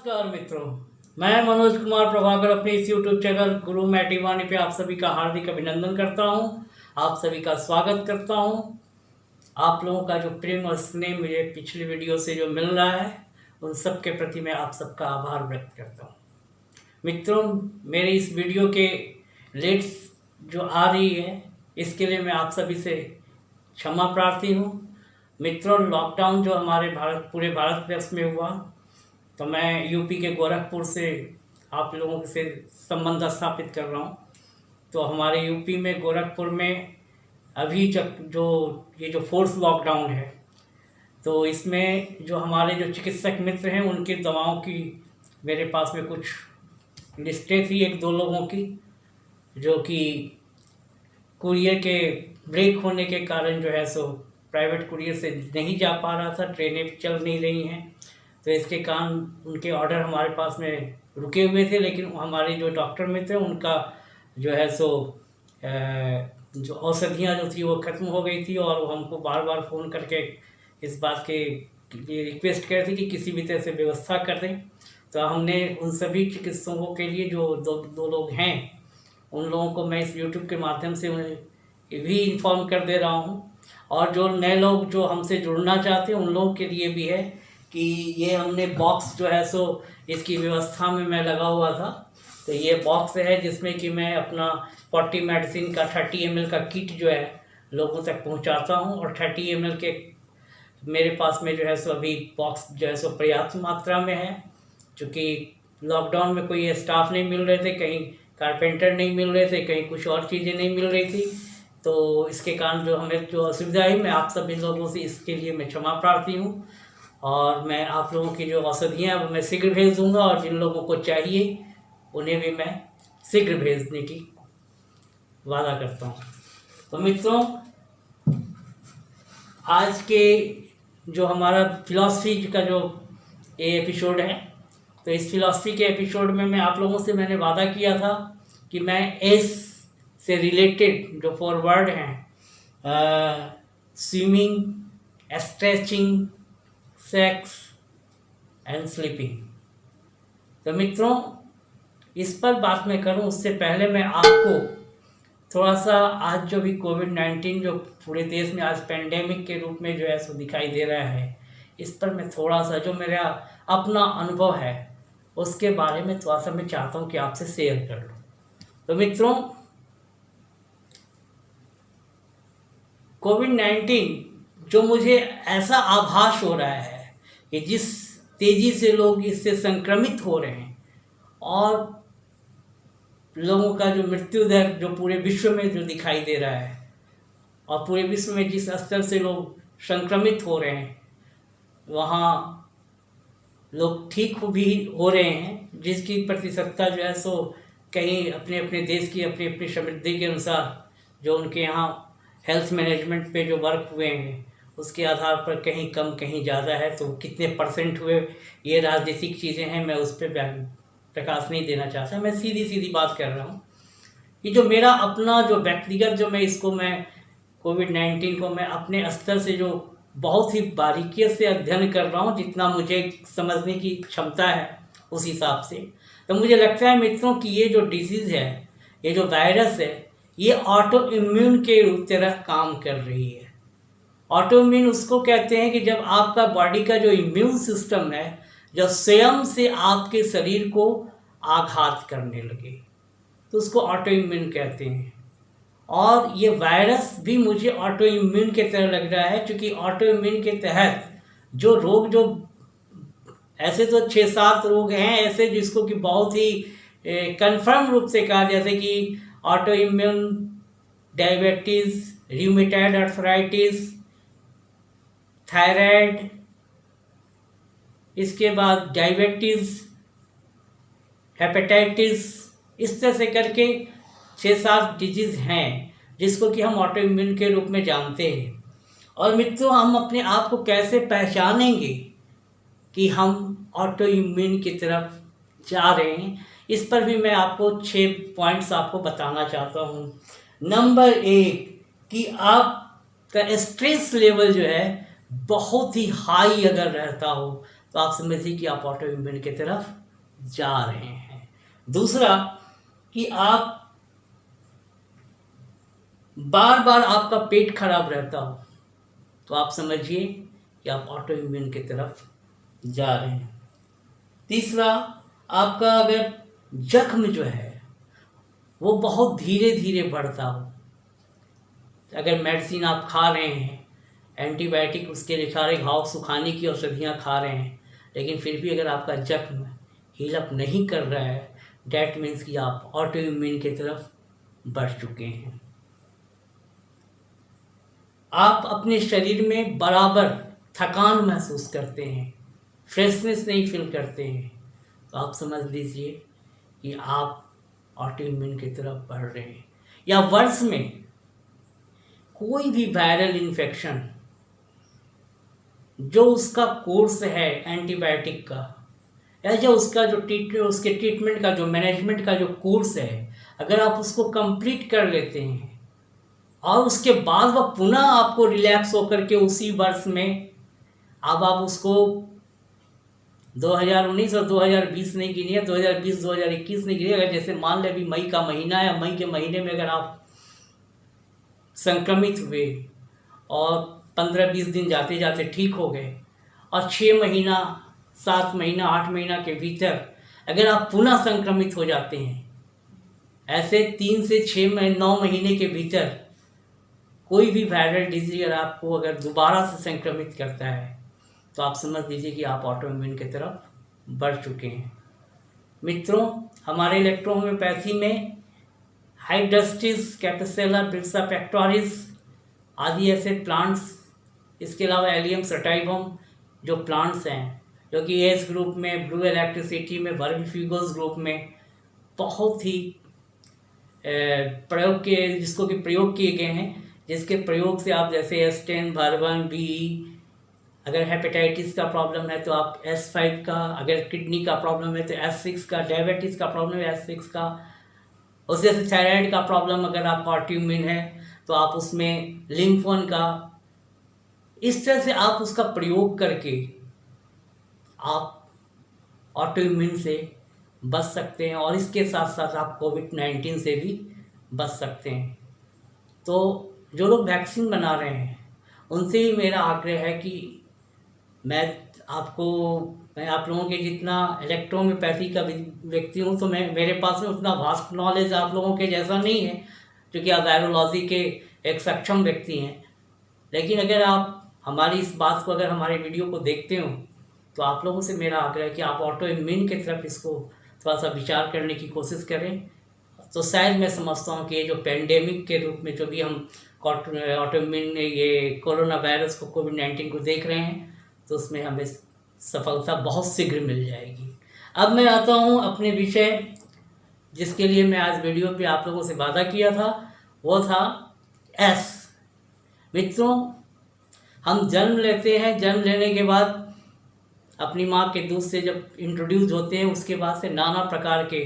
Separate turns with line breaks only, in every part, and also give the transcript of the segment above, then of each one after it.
नमस्कार मित्रों, मैं मनोज कुमार प्रभाकर अपने इस YouTube चैनल गुरु मैटिवानी पे आप सभी का हार्दिक अभिनंदन करता हूं। आप सभी का स्वागत करता हूं। आप लोगों का जो प्रेम और स्नेह मुझे पिछली वीडियो से जो मिल रहा है, उन सब के प्रति मैं आप सबका आभार व्यक्त करता हूं। मित्रों, मेरे इस वीडियो के लेट्स जो आ रही है, इसके लिए मैं आप सभी से क्षमा प्रार्थी हूँ। मित्रों, लॉकडाउन जो हमारे पूरे भारतवर्ष में हुआ, तो मैं यूपी के गोरखपुर से आप लोगों से संबंध स्थापित कर रहा हूँ। तो हमारे यूपी में गोरखपुर में अभी ये जो फोर्थ लॉकडाउन है, तो इसमें जो हमारे जो चिकित्सक मित्र हैं, उनकी दवाओं की मेरे पास में कुछ लिस्टें थी, एक दो लोगों की, जो कि कुरियर के ब्रेक होने के कारण जो है सो प्राइवेट कुरियर से नहीं जा पा रहा था, ट्रेनें चल नहीं रही हैं, तो इसके कारण उनके ऑर्डर हमारे पास में रुके हुए थे। लेकिन हमारे जो डॉक्टर में थे, उनका जो है सो जो औषधियाँ जो थी वो ख़त्म हो गई थी, और वो हमको बार बार फ़ोन करके इस बात के लिए रिक्वेस्ट कर रहे थे कि किसी भी तरह से व्यवस्था कर दें। तो हमने उन सभी चिकित्सकों के लिए जो दो लोग हैं, उन लोगों को मैं इस यूट्यूब के माध्यम से उन्हें भी इन्फॉर्म कर दे रहा हूँ। और जो नए लोग जो हमसे जुड़ना चाहते हैं, उन लोगों के लिए भी है कि ये हमने बॉक्स जो है सो इसकी व्यवस्था में मैं लगा हुआ था। तो ये बॉक्स है जिसमें कि मैं अपना 40 मेडिसिन का 30 ml का किट जो है लोगों तक पहुंचाता हूं, और 30 ml के मेरे पास में जो है सो अभी बॉक्स जो है सो पर्याप्त मात्रा में है। चूँकि लॉकडाउन में कोई स्टाफ नहीं मिल रहे थे, कहीं कारपेंटर नहीं मिल रहे थे, कहीं कुछ और चीज़ें नहीं मिल रही थी, तो इसके कारण जो हमें जो असुविधा है, मैं आप सभी लोगों से इसके लिए मैं क्षमा प्रार्थी हूँ। और मैं आप लोगों की जो औषधियाँ वो मैं शीघ्र भेज दूँगा, और जिन लोगों को चाहिए उन्हें भी मैं शीघ्र भेजने की वादा करता हूँ। तो मित्रों, आज के जो हमारा फिलॉसफी का जो ये एपिसोड है, तो इस फिलॉसफी के एपिसोड में मैं आप लोगों से मैंने वादा किया था कि मैं एस से रिलेटेड जो 4 वर्ड हैं, swimming, stretching, sex and sleeping, तो मित्रों इस पर बात मैं करूं उससे पहले मैं आपको थोड़ा सा आज जो भी कोविड-19 जो पूरे देश में आज पेंडेमिक के रूप में जो है सो दिखाई दे रहा है, इस पर मैं थोड़ा सा जो मेरा अपना अनुभव है उसके बारे में थोड़ा सा मैं चाहता हूं कि आपसे शेयर कर लूं। तो मित्रों, कोविड-19 जो मुझे ऐसा आभास हो रहा है कि जिस तेज़ी से लोग इससे संक्रमित हो रहे हैं, और लोगों का जो मृत्यु दर जो पूरे विश्व में जो दिखाई दे रहा है, और पूरे विश्व में जिस स्तर से लोग संक्रमित हो रहे हैं, वहाँ लोग ठीक भी हो रहे हैं, जिसकी प्रतिशतता जो है सो कहीं अपने अपने देश की अपनी अपनी समृद्धि के अनुसार जो उनके यहाँ हेल्थ मैनेजमेंट पे जो वर्क हुए हैं उसके आधार पर कहीं कम कहीं ज़्यादा है। तो कितने परसेंट हुए, ये राजनीतिक चीज़ें हैं, मैं उस पर प्रकाश नहीं देना चाहता। मैं सीधी सीधी बात कर रहा हूँ कि जो मेरा अपना जो व्यक्तिगत जो मैं कोविड-19 को मैं अपने स्तर से जो बहुत ही बारीकी से अध्ययन कर रहा हूँ, जितना मुझे समझने की क्षमता है उस हिसाब से, तो मुझे लगता है मित्रों कि ये जो डिजीज़ है, ये जो वायरस है, ये ऑटो इम्यून के तरह काम कर रही है। ऑटो इम्यून उसको कहते हैं कि जब आपका बॉडी का जो इम्यून सिस्टम है, जब स्वयं से आपके शरीर को आघात करने लगे, तो उसको ऑटो इम्यून कहते हैं। और ये वायरस भी मुझे ऑटो इम्यून के तरह लग रहा है, क्योंकि ऑटो इम्यून के तहत जो रोग, जो ऐसे तो 6-7 रोग हैं ऐसे जिसको कि बहुत ही कंफर्म रूप से कहा, जैसे कि auto immune diabetes, rheumatoid arthritis, thyroid, इसके बाद डायबिटीज़, हेपेटाइटिस, इस तरह से करके 6-7 डिजीज़ हैं जिसको कि हम ऑटो इम्यून के रूप में जानते हैं। और मित्रों, हम अपने आप को कैसे पहचानेंगे कि हम ऑटो इम्यून की तरफ जा रहे हैं, इस पर भी मैं आपको 6 पॉइंट्स आपको बताना चाहता हूँ। नंबर 1 कि आपका स्ट्रेस लेवल जो है बहुत ही हाई अगर रहता हो, तो आप समझिए कि आप ऑटो इम्यून की तरफ जा रहे हैं। दूसरा कि आप बार बार आपका पेट खराब रहता हो तो आप समझिए कि आप ऑटो इम्यून की तरफ जा रहे हैं। तीसरा, आपका अगर जख्म जो है वो बहुत धीरे धीरे बढ़ता हो, अगर मेडिसिन आप खा रहे हैं, एंटीबायोटिक उसके लिए खा रहे, घाव सुखाने की औषधियाँ खा रहे हैं, लेकिन फिर भी अगर आपका जख्म हील अप नहीं कर रहा है, डैट मीन्स कि आप ऑटो इम्यून की तरफ बढ़ चुके हैं। आप अपने शरीर में बराबर थकान महसूस करते हैं, फ्रेशनेस नहीं फील करते हैं, तो आप समझ लीजिए कि आप ऑटो इम्यून की तरफ बढ़ रहे हैं। या वर्ष में कोई भी वायरल इन्फेक्शन जो उसका कोर्स है एंटीबायोटिक का, या जो उसका जो उसके ट्रीटमेंट का जो मैनेजमेंट का जो कोर्स है, अगर आप उसको कंप्लीट कर लेते हैं और उसके बाद वह पुनः आपको रिलैक्स होकर के उसी वर्ष में अब आप उसको 2019 और 2020 नहीं गिनिए, 2020 2021 नहीं गिनिए। अगर जैसे मान लें अभी मई का महीना है, मई के महीने में अगर आप संक्रमित हुए और 15-20 दिन जाते जाते ठीक हो गए और 6 महीना 7 महीना 8 महीना के भीतर अगर आप पुनः संक्रमित हो जाते हैं, ऐसे 3 से 6 9 महीने के भीतर कोई भी वायरल डिजीज अगर आपको अगर दोबारा से संक्रमित करता है तो आप समझ लीजिए कि आप ऑटो इम्यून की तरफ बढ़ चुके हैं। मित्रों, हमारे इलेक्ट्रो होम्योपैथी में हाइड्रस्टिस, कैपेसेला, ब्रिक्सा पेक्टोरिस आदि ऐसे प्लांट्स, इसके अलावा एलियम सटाइवम जो प्लांट्स हैं, जो कि एस ग्रुप में, ब्लू इलेक्ट्रिसिटी में, वर्बिफ्यूगोस ग्रुप में बहुत ही प्रयोग के जिसको कि प्रयोग किए गए हैं, जिसके प्रयोग से आप जैसे S10, वर्बन, BE, अगर हेपेटाइटिस का प्रॉब्लम है तो आप S5 का, अगर किडनी का प्रॉब्लम है तो S6 का, डायबिटीज़ का प्रॉब्लम है S6 का, उससे थायराइड का प्रॉब्लम अगर आपका ऑटो इम्यून है तो आप उसमें लिम्फोन का, इस तरह से आप उसका प्रयोग करके आप ऑटो इम्यून से बच सकते हैं और इसके साथ साथ आप कोविड-19 से भी बच सकते हैं। तो जो लोग वैक्सीन बना रहे हैं उनसे भी मेरा आग्रह है कि मैं आप लोगों के जितना इलेक्ट्रो होम्योपैथी का व्यक्ति हूँ, तो मैं मेरे पास में उतना वास्ट नॉलेज आप लोगों के जैसा नहीं है, क्योंकि आप वायरोलॉजी के एक सक्षम व्यक्ति हैं। लेकिन अगर आप हमारी इस बात को, अगर हमारे वीडियो को देखते हो, तो आप लोगों से मेरा आग्रह है कि आप ऑटो इम्यून की तरफ इसको थोड़ा सा विचार करने की कोशिश करें। तो शायद मैं समझता हूँ कि ये जो पेंडेमिक के रूप में जो भी हम ऑटो इम्यून ये कोरोना वायरस को, कोविड-19 को देख रहे हैं, तो उसमें हमें सफलता बहुत शीघ्र मिल जाएगी। अब मैं आता हूँ अपने विषय जिसके लिए मैं आज वीडियो पे आप लोगों से वादा किया था, वो था एस। मित्रों, हम जन्म लेते हैं, जन्म लेने के बाद अपनी माँ के दूध से जब इंट्रोड्यूस होते हैं, उसके बाद से नाना प्रकार के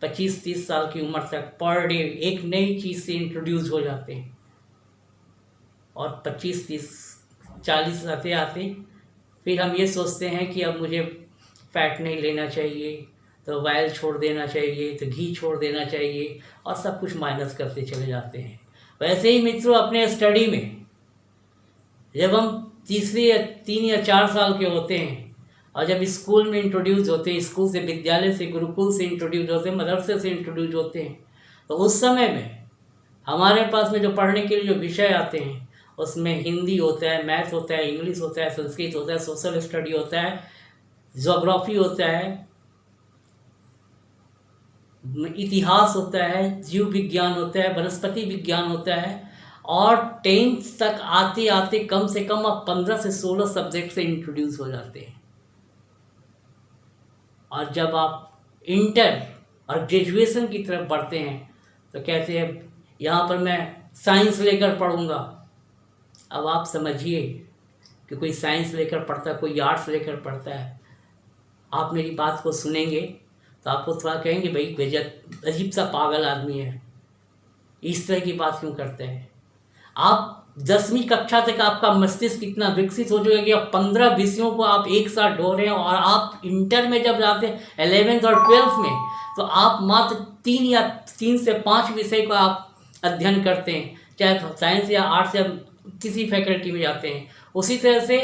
25-30 साल की उम्र तक पर डे एक नई चीज़ से इंट्रोड्यूस हो जाते हैं और 25-30-40 आते आते फिर हम ये सोचते हैं कि अब मुझे फैट नहीं लेना चाहिए, तो ऑयल छोड़ देना चाहिए, तो घी छोड़ देना चाहिए, और सब कुछ माइनस करते चले जाते हैं। वैसे ही मित्रों, अपने स्टडी में जब हम 3 या 4 साल के होते हैं और जब स्कूल में इंट्रोड्यूस होते हैं, स्कूल से, विद्यालय से, गुरुकुल से इंट्रोड्यूस होते हैं, मदरसे से इंट्रोड्यूस होते हैं, तो उस समय में हमारे पास में जो पढ़ने के लिए जो विषय आते हैं उसमें हिंदी होता है, मैथ होता है, इंग्लिश होता है, संस्कृत होता है, सोशल स्टडी होता है, ज्योग्राफी होता है, इतिहास होता है, जीव विज्ञान होता है, वनस्पति विज्ञान होता है, और 10th तक आते आते कम से कम अब 15 से 16 सब्जेक्ट से इंट्रोड्यूस हो जाते हैं। और जब आप इंटर और ग्रेजुएशन की तरफ बढ़ते हैं तो कहते हैं यहाँ पर मैं साइंस लेकर पढ़ूँगा। अब आप समझिए कि कोई साइंस लेकर पढ़ता है, कोई आर्ट्स लेकर पढ़ता है, आप मेरी बात को सुनेंगे तो आपको थोड़ा कहेंगे भाई बेजत अजीब सा पागल आदमी है, इस तरह की बात क्यों करते हैं। आप 10वीं कक्षा तक आपका मस्तिष्क इतना विकसित हो चुका है कि अब 15 विषयों को आप एक साथ ढो रहे हैं, और आप इंटर में जब जाते हैं 11th और 12th में, तो आप मात्र 3 से 5 विषय को आप अध्ययन करते हैं, चाहे साइंस या आर्ट्स या किसी फैकल्टी में जाते हैं। उसी तरह से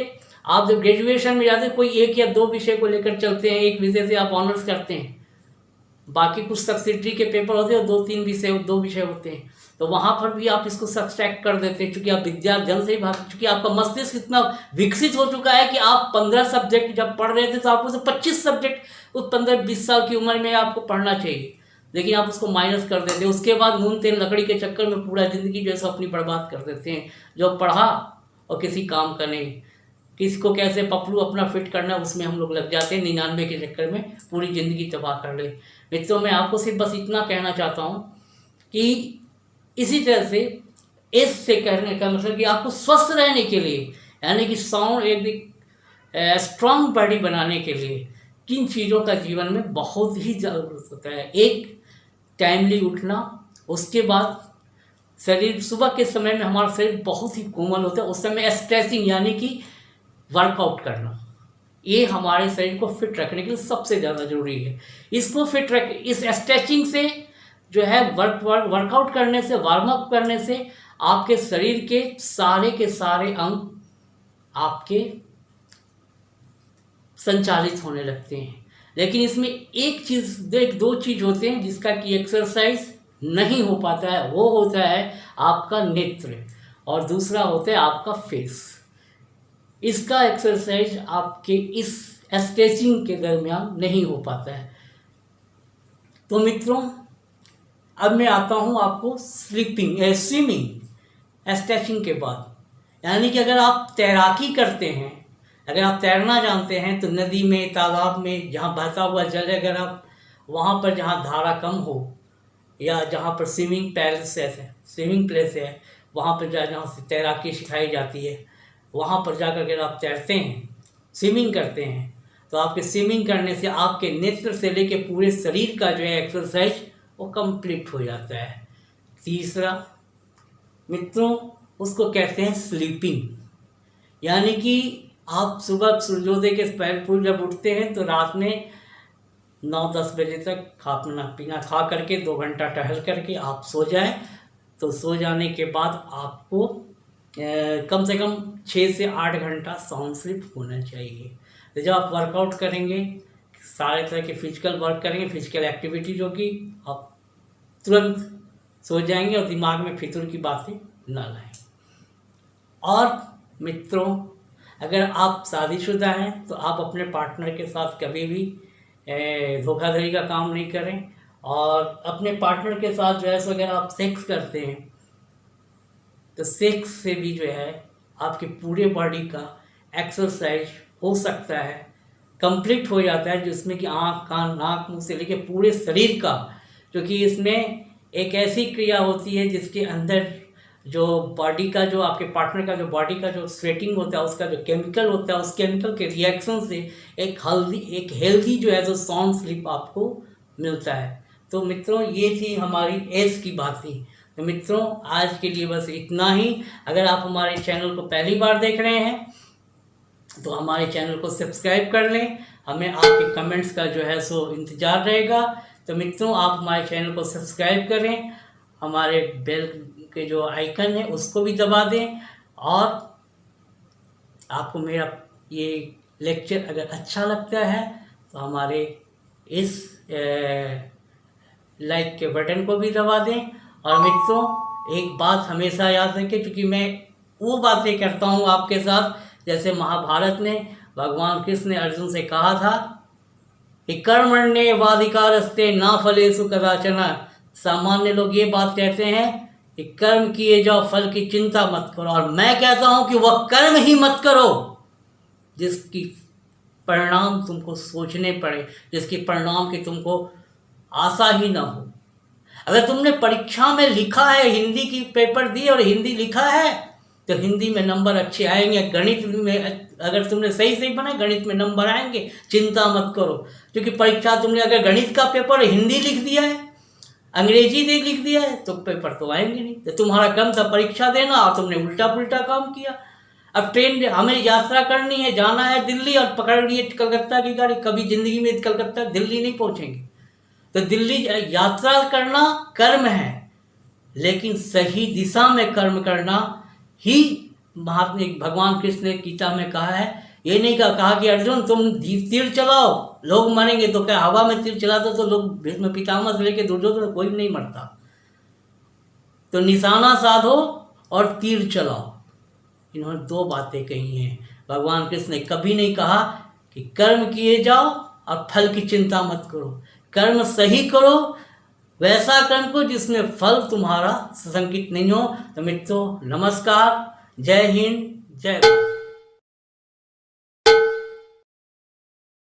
आप जब ग्रेजुएशन में जाते हैं कोई 1 या 2 विषय को लेकर चलते हैं, एक विषय से आप ऑनर्स करते हैं, बाकी कुछ सब्सिडरी के पेपर होते हैं और 2 विषय होते हैं, तो वहाँ पर भी आप इसको सब्सट्रैक्ट कर देते हैं, क्योंकि आप विद्यार्जन से ही भाग, चूँकि आपका मस्तिष्क इतना विकसित हो चुका है कि आप 15 सब्जेक्ट जब पढ़ रहे थे तो आपको 25 सब्जेक्ट उस 15-20 साल की उम्र में आपको पढ़ना चाहिए, लेकिन आप उसको माइनस कर देते हैं। उसके बाद नून तेल लकड़ी के चक्कर में पूरा ज़िंदगी जो है सो अपनी बर्बाद कर देते हैं, जो पढ़ा और किसी काम का नहीं, किसी को कैसे पपलू अपना फिट करना उसमें हम लोग लग जाते हैं, 99 के चक्कर में पूरी ज़िंदगी तबाह कर ले। मित्रों, मैं आपको सिर्फ बस इतना कहना चाहता हूँ कि इसी तरह से एस से कहने का मतलब कि आपको स्वस्थ रहने के लिए, यानी कि साउंड एक स्ट्रांग बॉडी बनाने के लिए किन चीज़ों का जीवन में बहुत ही ज़रूरत होता है। एक, टाइमली उठना, उसके बाद शरीर, सुबह के समय में हमारा शरीर बहुत ही कोमल होता है, उस समय स्ट्रेचिंग यानी कि वर्कआउट करना, ये हमारे शरीर को फिट रखने के लिए सबसे ज़्यादा ज़रूरी है। इसको फिट रख, इस स्ट्रेचिंग से जो है वर्कआउट करने से, वार्म अप करने से आपके शरीर के सारे अंग आपके संचालित होने लगते हैं। लेकिन इसमें एक चीज़, 2 चीज़ होते हैं जिसका कि एक्सरसाइज नहीं हो पाता है, वो होता है आपका नेत्र और दूसरा होता है आपका फेस। इसका एक्सरसाइज आपके इस स्ट्रेचिंग के दरमियान नहीं हो पाता है। तो मित्रों, अब मैं आता हूँ आपको स्विमिंग स्ट्रेचिंग के बाद, यानी कि अगर आप तैराकी करते हैं, अगर आप तैरना जानते हैं, तो नदी में, तालाब में जहाँ बहता हुआ जल है, अगर आप वहाँ पर जहाँ धारा कम हो या जहाँ पर स्विमिंग प्लेस है, वहाँ पर जहाँ से तैराकी सिखाई जाती है, वहाँ पर जाकर अगर आप तैरते हैं, स्विमिंग करते हैं, तो आपके स्विमिंग करने से आपके नेत्र से लेके पूरे शरीर का जो है एक्सरसाइज वो कंप्लीट हो जाता है। तीसरा मित्रों, उसको कहते हैं स्लीपिंग, यानी कि आप सुबह सूर्योदय के पहले जब उठते हैं तो रात में 9-10 बजे तक खाना पीना खा करके 2 घंटा टहल करके आप सो जाएं, तो सो जाने के बाद आपको कम से कम 6 से 8 घंटा साउंड स्लीप होना चाहिए। तो जब आप वर्कआउट करेंगे, सारे तरह के फिजिकल वर्क करेंगे, फिजिकल एक्टिविटी जो कि आप तुरंत सो जाएंगे और दिमाग में फितूर की बातें ना लाएं। और मित्रों, अगर आप शादीशुदा हैं तो आप अपने पार्टनर के साथ कभी भी धोखाधड़ी का काम नहीं करें, और अपने पार्टनर के साथ जो है सो अगर आप सेक्स करते हैं तो सेक्स से भी जो है आपके पूरे बॉडी का एक्सरसाइज हो सकता है, कंप्लीट हो जाता है, जिसमें कि आँख, कान, नाक, मुंह से लेके पूरे शरीर का, क्योंकि इसमें एक ऐसी क्रिया होती है जिसके अंदर जो बॉडी का, जो आपके पार्टनर का जो बॉडी का जो स्वेटिंग होता है, उसका जो केमिकल होता है, उस केमिकल के रिएक्शन से एक हेल्दी जो है जो साउंड स्लीप आपको मिलता है। तो मित्रों, ये थी हमारी एज की बातें। तो मित्रों, आज के लिए बस इतना ही। अगर आप हमारे चैनल को पहली बार देख रहे हैं तो हमारे चैनल को सब्सक्राइब कर लें, हमें आपके कमेंट्स का जो है सो इंतज़ार रहेगा। तो मित्रों, आप हमारे चैनल को सब्सक्राइब करें, हमारे बेल के जो आइकन है उसको भी दबा दें, और आपको मेरा ये लेक्चर अगर अच्छा लगता है तो हमारे इस लाइक के बटन को भी दबा दें। और मित्रों, एक बात हमेशा याद रखें, क्योंकि मैं वो बातें करता हूँ आपके साथ जैसे महाभारत में भगवान कृष्ण ने अर्जुन से कहा था कि कर्मण्ये वाधिकारस्ते न फलेषु कदाचन। सामान्य लोग ये बात कहते हैं कि कर्म किए जाओ, फल की चिंता मत करो, और मैं कहता हूँ कि वह कर्म ही मत करो जिसकी परिणाम तुमको सोचने पड़े, जिसकी परिणाम की तुमको आशा ही ना हो। अगर तुमने परीक्षा में लिखा है, हिंदी की पेपर दी और हिंदी लिखा है, तो हिंदी में नंबर अच्छे आएंगे। गणित में अगर तुमने सही बनाए, गणित में नंबर आएंगे, चिंता मत करो। क्योंकि परीक्षा तुमने अगर गणित का पेपर हिंदी लिख दिया है अंग्रेजी दे लिख दिया है तो पेपर तो आएंगे नहीं। तो तुम्हारा कम था परीक्षा देना और तुमने उल्टा पुल्टा काम किया। अब ट्रेन हमें यात्रा करनी है, जाना है दिल्ली और पकड़ लिए कलकत्ता की गाड़ी, कभी जिंदगी में कलकत्ता दिल्ली नहीं पहुंचेंगे। तो दिल्ली यात्रा करना कर्म है, लेकिन सही दिशा में कर्म करना ही महात्मा भगवान कृष्ण ने गीता में कहा है। ये नहीं कहा कि अर्जुन तुम तीर चलाओ लोग मरेंगे, तो क्या हवा में तीर चला दो तो लोग भीष्म पितामह से लेके दुर्योधन कोई नहीं मरता। तो निशाना साधो और तीर चलाओ, इन्होंने दो बातें कही हैं। भगवान कृष्ण ने कभी नहीं कहा कि कर्म किए जाओ और फल की चिंता मत करो। कर्म सही करो, वैसा कर्म को जिसमें फल तुम्हारा संकित नहीं हो। तो मित्रों नमस्कार, जय हिंद, जय भारत।